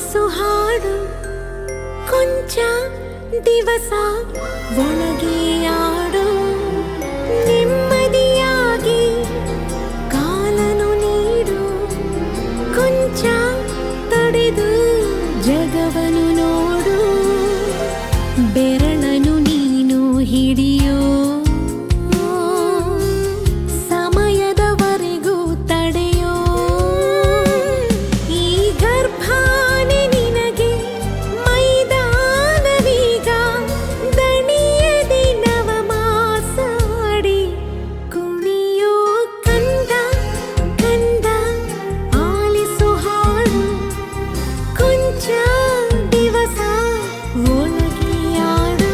ಆಲಿಸು ಹಾಡು ಕೊಂಚ ದಿವಸ ಒಳಗೆ ಆಡು ನೆಮ್ಮದಿಯಾಗಿ ಕಾಲನು ನೀಡು ಕೊಂಚ ತಡೆದು ಜಗವನು ನೋಡು ಬೆರಳನು ನೀನು ಹಿಡಿಯೋ ಸಮಯದವರೆಗೂ ತಡೆಯೋ ಈ ಗರ್ಭಾನೆ ನಿನಗೆ ಮೈದಾನವೀಗ ದಣಿಯದೆ ನವಮಾಸಾಡಿ ಕುಣಿಯೋ ಕಂದ ಕಂದ ಆಲಿಸು ಹಾಡು ಕೊಂಚ ದಿವಸ ಒಳಗೆ ಆಡು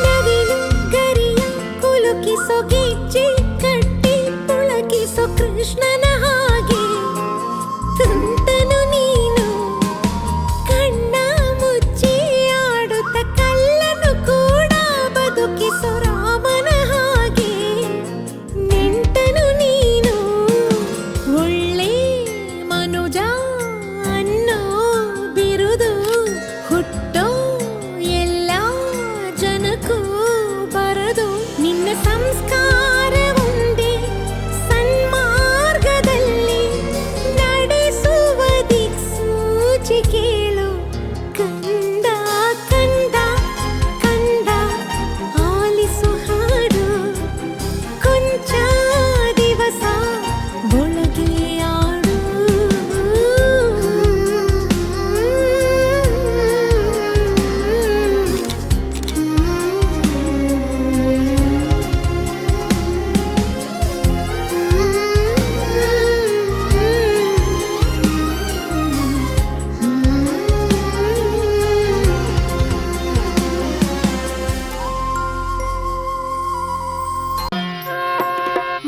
ನವಿಲು ಗರಿಯ ಕುಲುಕಿಸೋ ಗೆಜ್ಜೆ ಕಟ್ಟಿ ಪುಳಕಿಸೋ ಕೃಷ್ಣನ ಹಾಗೆ ತುಂಟನು ನೀನು ಕಣ್ಣ ಮುಚ್ಚಿ ಆಡುತ್ತ ಕಲ್ಲನು ಕೂಡ ಬದುಕಿಸೋ ರಾಮನ ಹಾಗೆ ನೆಂಟನು ನೀನು ಒಳ್ಳೆ ಮನುಜ ಅನ್ನೋ ಬಿರುದು ಹುಟ್ಟೋ ಎಲ್ಲ ಜನಕ್ಕೂ ಬರದು ನಿನ್ನ ಸಂಸ್ಕಾರ ಒಂದೇ ಸನ್ಮಾರ್ಗದಲ್ಲಿ ನಡೆಸುವ ದಿಕ್ಸೂಚಿ ಕೇಳು ಕಂದ ಕಂದ ಕಂದ ಆಲಿಸು ಹಾಡು ಕೊಂಚ ದಿವಸ ಒಳಗೆ ಆಡು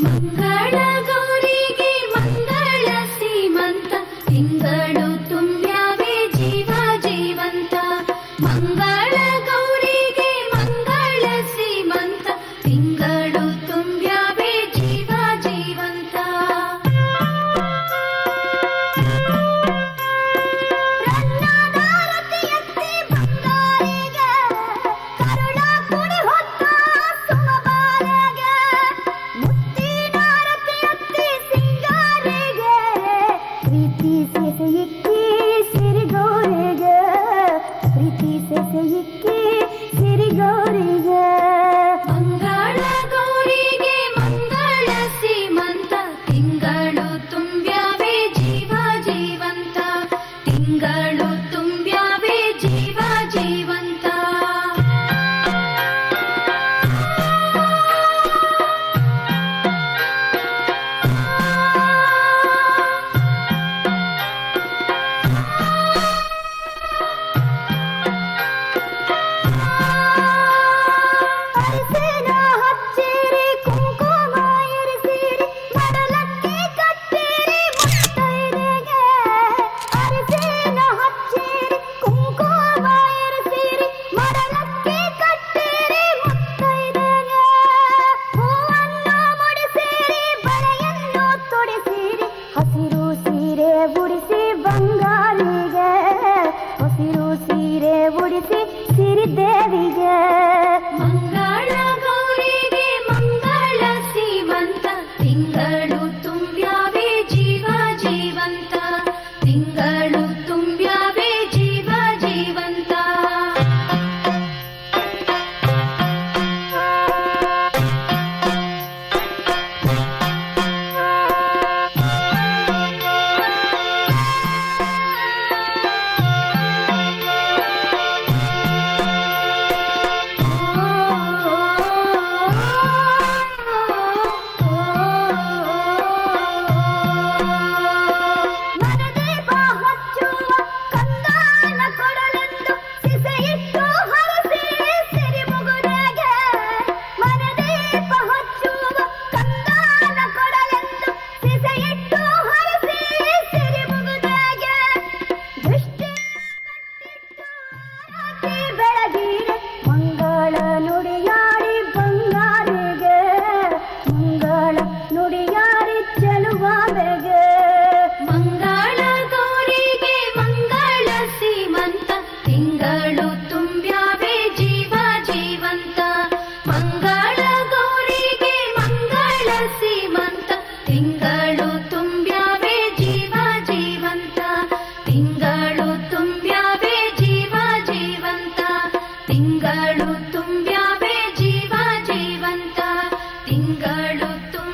ಮಂಗಳ ಗೌರಿಗೆ ಮಂಗಳ ಸೀಮಂತ ತಿಂಗಳು ತುಂಬ್ಯಾವೆ ಜೀವ ಜೀವಂತ ಮಂಗಳ ಗೌರಿಗೆ ಮಂಗಳ ಸೀಮಂತ ತಿಂಗಳು ತುಂಬ್ಯಾವೆ ಜೀವ ಜೀವಂತ ರತ್ನದಾರತಿ ಎತ್ತಿ ಬಂಗಾರಿಗೆ ಕರುಳ ಕುಡಿ ಹೊತ್ತ ಸುಮಬಾಲೆಗೆ ಮುತ್ತಿನ ತಿಂಗಳು ತುಂಬ